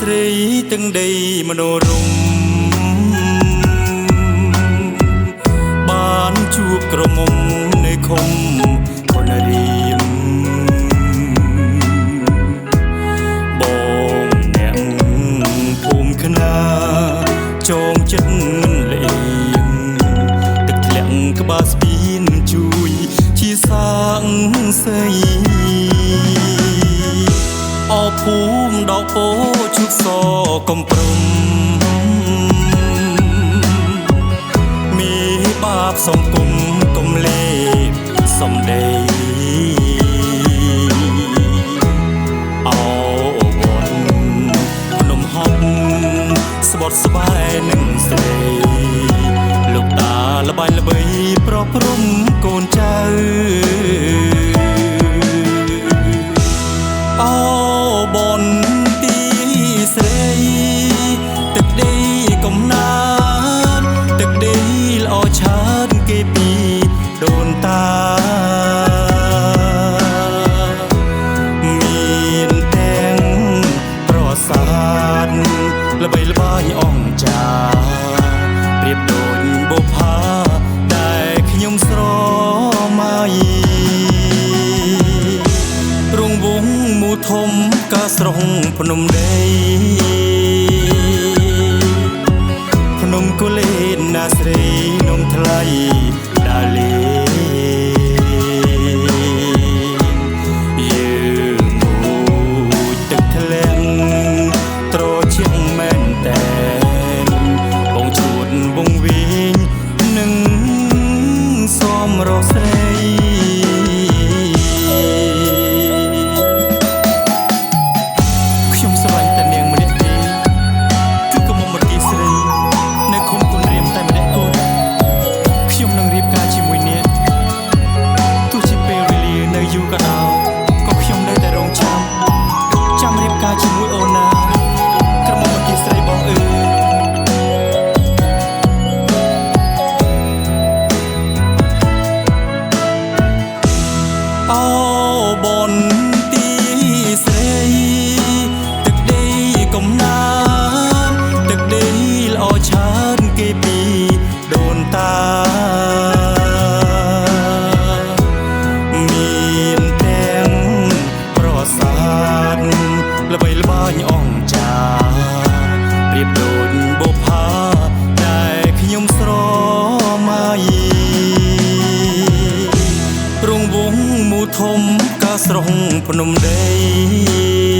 ស្រីទាំងដីមនោរម្យបានជួបក្រមុំនៅឃុំកូនរៀមបងអ្នកភូមិខ្នាចងចិត្តមិនលេងទឹកធ្លាក់ក្បាលស្ពានជួយជាសាងសីអភូមិដកពោជុកសកំព្រំមានបាបសង្គមកំលេសំដីអោវត្តភ្នំហប់ស្បត់ស្បែកនឹងស្រីលោកតាល្បាញល្បីប្រព្រំកូនចៅអោបនទីស្រីទឹកដីកំណានទឹកដីល្អឆើតគេពីដូនតាមានទាំងប្រសាទល្បីល្បាញអង្ចាប្រៀបដូចបុប្ផាដែលខ្ញុំស្រមៃរងវងមូធំកាស្រុងភ្នំដីភ្នំគូលេនណាស្រីនំថ្លៃដាលេយើងមួយទឹកធ្លាក់ត្រជាក់មែនតែនបងឈួតវងវិញនឹងសមរកស្រីជាមួយអូនណាក្រមុំមកទីស្រីបងអូបនទីស្រីទឹកដីកំណានទឹកដីល្អឆើតគេពីដូនតាមានទាំងប្រសាទល្បីល្បាញអង្ចាប្រៀបដូចបុប្ផាដែលខ្ញុំស្រមៃរងវងមូធំកាស្រុងភ្នំដី